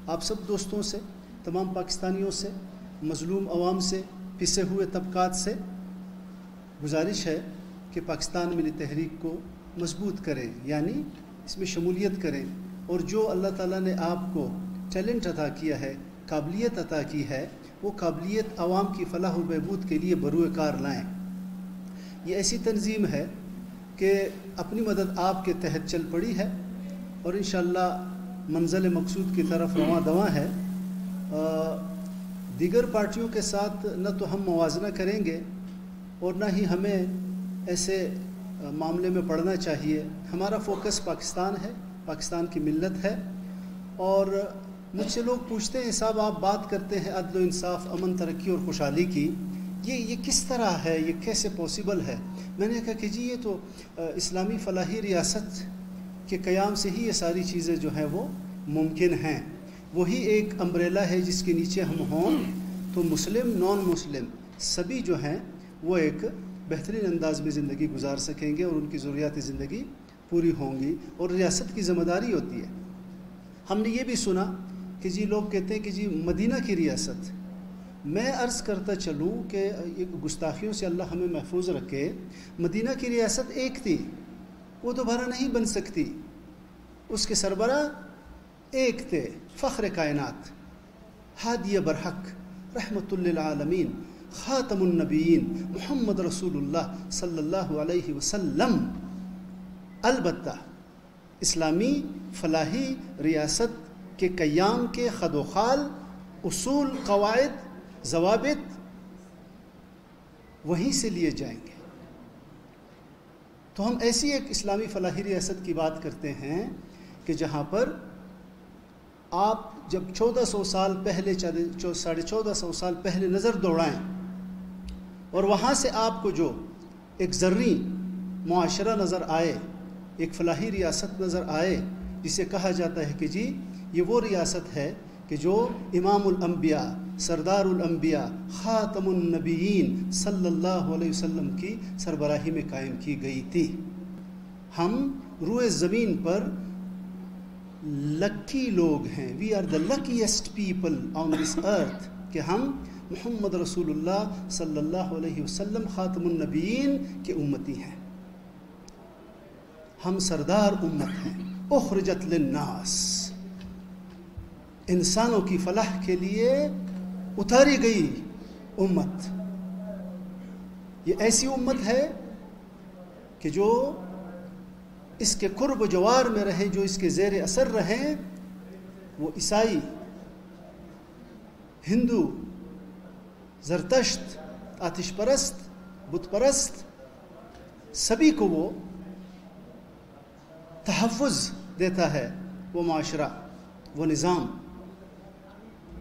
آپ سب دوستوں سے، تمام پاکستانیوں سے، مظلوم عوام سے، پسے ہوئے طبقات سے گزارش ہے کہ پاکستان ملی تحریک کو مضبوط کریں، یعنی اس میں شمولیت کریں، اور جو اللہ تعالیٰ نے آپ کو ٹیلنٹ عطا کیا ہے، قابلیت عطا کی ہے، وہ قابلیت عوام کی فلاح و بہبود کے لیے بروئے کار لائیں۔ یہ ایسی تنظیم ہے کہ اپنی مدد آپ کے تحت چل پڑی ہے اور انشاءاللہ منزل مقصود کی طرف رواں دواں ہے۔ دیگر پارٹیوں کے ساتھ نہ تو ہم موازنہ کریں گے اور نہ ہی ہمیں ایسے معاملے میں پڑنا چاہیے۔ ہمارا فوکس پاکستان ہے، پاکستان کی ملت ہے، اور مجھ سے لوگ پوچھتے ہیں صاحب آپ بات کرتے ہیں عدل و انصاف، امن، ترقی اور خوشحالی کی، یہ کس طرح ہے، یہ کیسے پاسبل ہے؟ میں نے کہا کہ جی یہ تو اسلامی فلاحی ریاست کے قیام سے ہی یہ ساری چیزیں جو ہیں وہ ممکن ہیں۔ وہی ایک امبریلا ہے جس کے نیچے ہم ہوں تو مسلم، نان مسلم سبھی جو ہیں وہ ایک بہترین انداز میں زندگی گزار سکیں گے اور ان کی ضروریات زندگی پوری ہوں گی، اور ریاست کی ذمہ داری ہوتی ہے۔ ہم نے یہ بھی سنا کہ جی لوگ کہتے ہیں کہ جی مدینہ کی ریاست، میں عرض کرتا چلوں کہ گستاخیوں سے اللہ ہمیں محفوظ رکھے، مدینہ کی ریاست ایک تھی، وہ دوبارہ نہیں بن سکتی، اس کے سربراہ ایک تھے، فخر کائنات، ہادی برحق، رحمت للعالمین، خاتم النبیین، محمد رسول اللہ صلی اللہ علیہ وسلم۔ البتہ اسلامی فلاحی ریاست کے قیام کے خد و خال، اصول، قواعد، ضوابط وہیں سے لیے جائیں گے۔ تو ہم ایسی ایک اسلامی فلاحی ریاست کی بات کرتے ہیں کہ جہاں پر آپ جب 1400 سال پہلے، 1450 سال پہلے نظر دوڑائیں اور وہاں سے آپ کو جو ایک زرعی معاشرہ نظر آئے، ایک فلاحی ریاست نظر آئے، جسے کہا جاتا ہے کہ جی یہ وہ ریاست ہے کہ جو امام الانبیاء، سردار الانبیاء، خاتم النبیین صلی اللہ علیہ وسلم کی سربراہی میں قائم کی گئی تھی۔ ہم روئے زمین پر لکی لوگ ہیں، we are the لکیسٹ people on دس ارتھ، کہ ہم محمد رسول اللہ صلی اللہ علیہ وسلم خاتم النبیین کے امتی ہیں، ہم سردار امت ہیں، اخرجت للناس، انسانوں کی فلاح کے لیے اتاری گئی امت۔ یہ ایسی امت ہے کہ جو اس کے قرب و جوار میں رہیں، جو اس کے زیر اثر رہیں، وہ عیسائی، ہندو، زرتشت، آتش پرست، بت پرست، سبھی کو وہ تحفظ دیتا ہے، وہ معاشرہ، وہ نظام،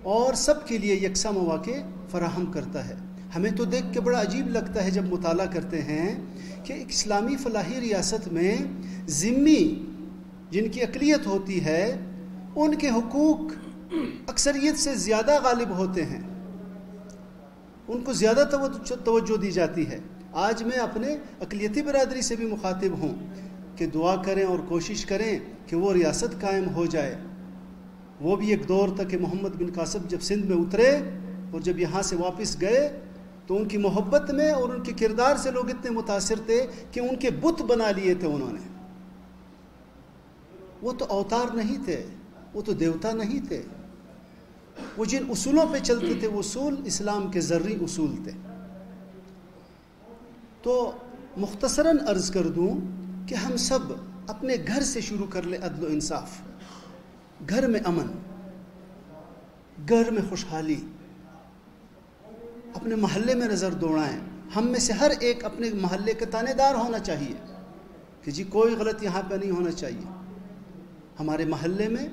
اور سب کے لیے یکساں مواقع فراہم کرتا ہے۔ ہمیں تو دیکھ کے بڑا عجیب لگتا ہے جب مطالعہ کرتے ہیں کہ ایک اسلامی فلاحی ریاست میں ذمی جن کی اقلیت ہوتی ہے، ان کے حقوق اکثریت سے زیادہ غالب ہوتے ہیں، ان کو زیادہ توجہ دی جاتی ہے۔ آج میں اپنے اقلیتی برادری سے بھی مخاطب ہوں کہ دعا کریں اور کوشش کریں کہ وہ ریاست قائم ہو جائے۔ وہ بھی ایک دور تھا کہ محمد بن قاسم جب سندھ میں اترے اور جب یہاں سے واپس گئے تو ان کی محبت میں اور ان کے کردار سے لوگ اتنے متاثر تھے کہ ان کے بت بنا لیے تھے انہوں نے۔ وہ تو اوتار نہیں تھے، وہ تو دیوتا نہیں تھے، وہ جن اصولوں پہ چلتے تھے وہ اصول اسلام کے زرعی اصول تھے۔ تو مختصراً عرض کر دوں کہ ہم سب اپنے گھر سے شروع کر لیں عدل و انصاف، گھر میں امن، گھر میں خوشحالی، اپنے محلے میں نظر دوڑائیں۔ ہم میں سے ہر ایک اپنے محلے کے تانے دار ہونا چاہیے کہ جی کوئی غلط یہاں پہ نہیں ہونا چاہیے۔ ہمارے محلے میں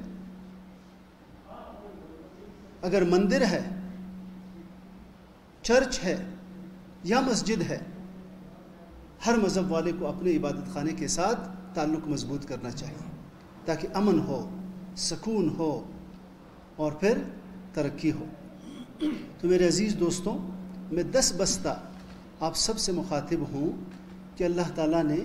اگر مندر ہے، چرچ ہے یا مسجد ہے، ہر مذہب والے کو اپنے عبادت خانے کے ساتھ تعلق مضبوط کرنا چاہیے تاکہ امن ہو، سکون ہو اور پھر ترقی ہو۔ تو میرے عزیز دوستوں، میں 10 بستہ آپ سب سے مخاطب ہوں کہ اللہ تعالیٰ نے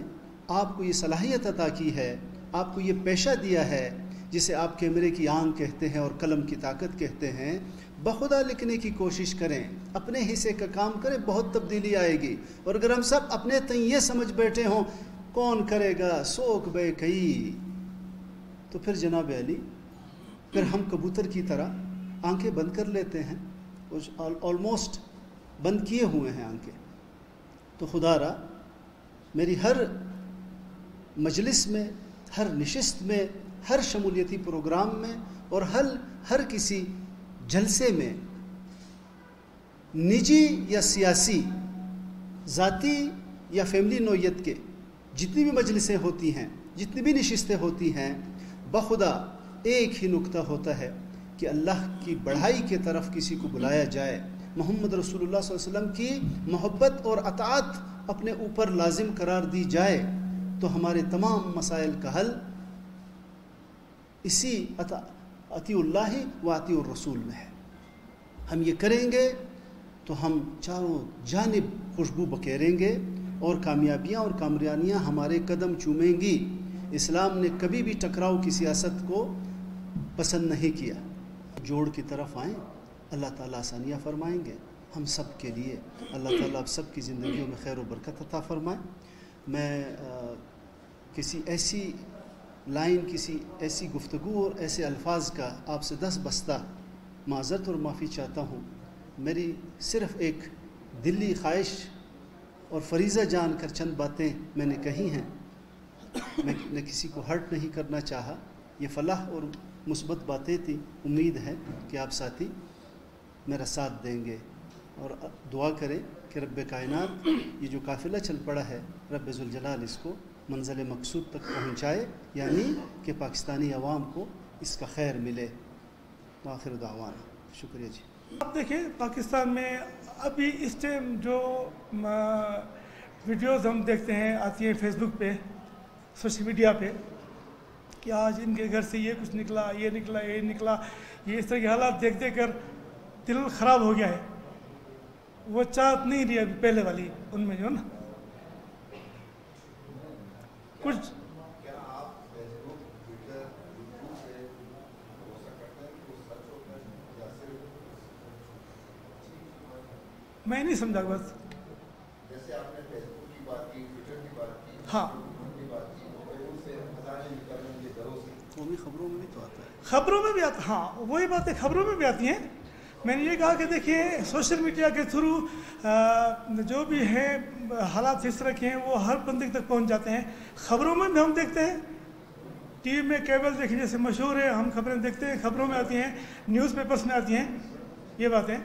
آپ کو یہ صلاحیت عطا کی ہے، آپ کو یہ پیشہ دیا ہے جسے آپ کیمرے کی آنکھ کہتے ہیں اور قلم کی طاقت کہتے ہیں، بخدا لکھنے کی کوشش کریں، اپنے حصے کا کام کریں، بہت تبدیلی آئے گی۔ اور اگر ہم سب اپنے تئیں یہ سمجھ بیٹھے ہوں کون کرے گا سوک بے کئی، تو پھر جناب علی پھر ہم کبوتر کی طرح آنکھیں بند کر لیتے ہیں، آلموسٹ بند کیے ہوئے ہیں آنکھیں۔ تو خدا را میری ہر مجلس میں، ہر نشست میں، ہر شمولیتی پروگرام میں اور ہر کسی جلسے میں، نجی یا سیاسی، ذاتی یا فیملی نوعیت کے جتنی بھی مجلسیں ہوتی ہیں، جتنی بھی نشستیں ہوتی ہیں، بخدا ایک ہی نکتہ ہوتا ہے کہ اللہ کی بڑھائی کے طرف کسی کو بلایا جائے، محمد رسول اللہ صلی اللہ علیہ وسلم کی محبت اور اطاعت اپنے اوپر لازم قرار دی جائے، تو ہمارے تمام مسائل کا حل اسی اطیع اللہ و اطیع الرسول میں ہے۔ ہم یہ کریں گے تو ہم چاروں جانب خوشبو بکیریں گے اور کامیابیاں اور کامیابیاں ہمارے قدم چومیں گی۔ اسلام نے کبھی بھی ٹکراؤ کی سیاست کو پسند نہیں کیا۔ جوڑ کی طرف آئیں، اللہ تعالیٰ آسانیاں فرمائیں گے ہم سب کے لیے۔ اللہ تعالیٰ آپ سب کی زندگیوں میں خیر و برکت عطا فرمائیں۔ میں کسی ایسی لائن، کسی ایسی گفتگو اور ایسے الفاظ کا آپ سے 10 بستہ معذرت اور معافی چاہتا ہوں۔ میری صرف ایک دلی خواہش اور فریضہ جان کر چند باتیں میں نے کہی ہیں، میں نے کسی کو ہرٹ نہیں کرنا چاہا، یہ فلاح اور مثبت باتیں تھیں۔ امید ہے کہ آپ ساتھی میرا ساتھ دیں گے اور دعا کریں کہ رب کائنات یہ جو قافلہ چل پڑا ہے، رب ذوالجلال اس کو منزل مقصود تک پہنچائے، یعنی کہ پاکستانی عوام کو اس کا خیر ملے۔ آخر دعوانا، شکریہ جی۔ آپ دیکھیں پاکستان میں ابھی اس ٹائم جو ویڈیوز ہم دیکھتے ہیں، آتی ہیں فیس بک پہ، سوشل میڈیا پہ، کہ آج ان کے گھر سے یہ کچھ نکلا، یہ نکلا، یہ نکلا، یہ اس طرح کے حالات دیکھ دیکھ کر دل خراب ہو گیا ہے۔ وہ چاہت نہیں رہی ابھی پہلے والی ان میں جو نا کچھ میں نہیں سمجھا بس۔ جیسے آپ نے فیس بک کی بات کی، ٹویٹر کی بات کی، ہاں کی بات کی، ان سے خزانے نکالنے کے دروں سے قومی خبروں میں بھی تو آتا ہے، خبروں میں بھی آتا، ہاں وہی باتیں خبروں میں بھی آتی ہیں۔ میں نے یہ کہا کہ دیکھیں سوشل میڈیا کے تھرو جو بھی ہیں حالات اس طرح کے ہیں وہ ہر بندے تک پہنچ جاتے ہیں۔ خبروں میں بھی ہم دیکھتے ہیں، ٹی وی میں کیبل دیکھیں جیسے مشہور ہے، ہم خبریں دیکھتے ہیں، خبروں میں آتی ہیں، نیوز پیپرز میں آتی ہیں یہ باتیں۔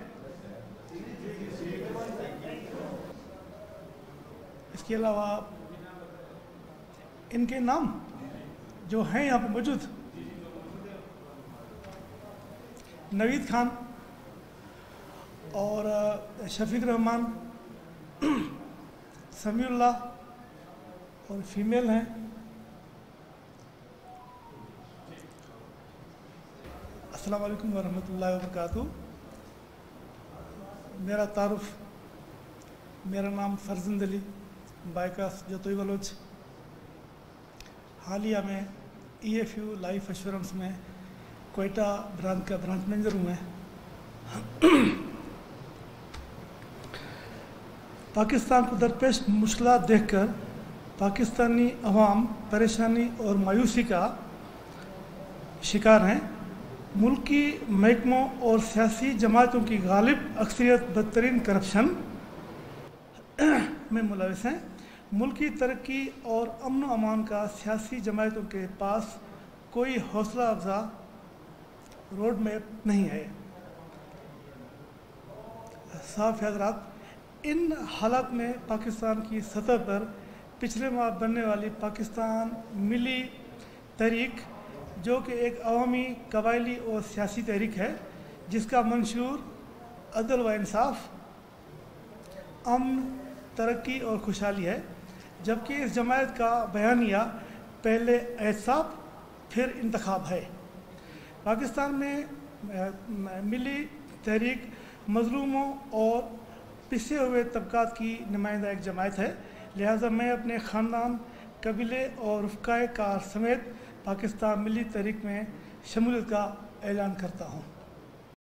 اس کے علاوہ ان کے نام جو ہیں یہاں پہ موجود، نوید خان اور شفیق رحمان، سمیع اللہ، اور فیمیل ہیں۔ السلام علیکم ورحمۃ اللہ وبرکاتہ۔ میرا تعارف، میرا نام فرزند علی بائکاس جتوئی بلوچ، حالیہ میں E if you life assurance میں کوئٹہ برانچ کا برانچ مینیجر ہوں میں۔ پاکستان کو درپیش مشکلات دیکھ کر پاکستانی عوام پریشانی اور مایوسی کا شکار ہیں۔ ملکی محکموں اور سیاسی جماعتوں کی غالب اکثریت بدترین کرپشن میں ملوث ہیں۔ ملکی ترقی اور امن و امان کا سیاسی جماعتوں کے پاس کوئی حوصلہ افزا روڈ میپ نہیں ہے۔ صاحب حضرات، ان حالات میں پاکستان کی سطح پر پچھلے ماہ بننے والی پاکستان ملی تحریک، جو کہ ایک عوامی قبائلی اور سیاسی تحریک ہے جس کا منشور عدل و انصاف، امن، ترقی اور خوشحالی ہے، جبکہ اس جماعت کا بیانیہ پہلے احتساب پھر انتخاب ہے۔ پاکستان میں ملی تحریک مظلوموں اور پسے ہوئے طبقات کی نمائندہ ایک جماعت ہے، لہٰذا میں اپنے خاندان، قبیلے اور رفقائے کار سمیت پاکستان ملی تحریک میں شمولیت کا اعلان کرتا ہوں۔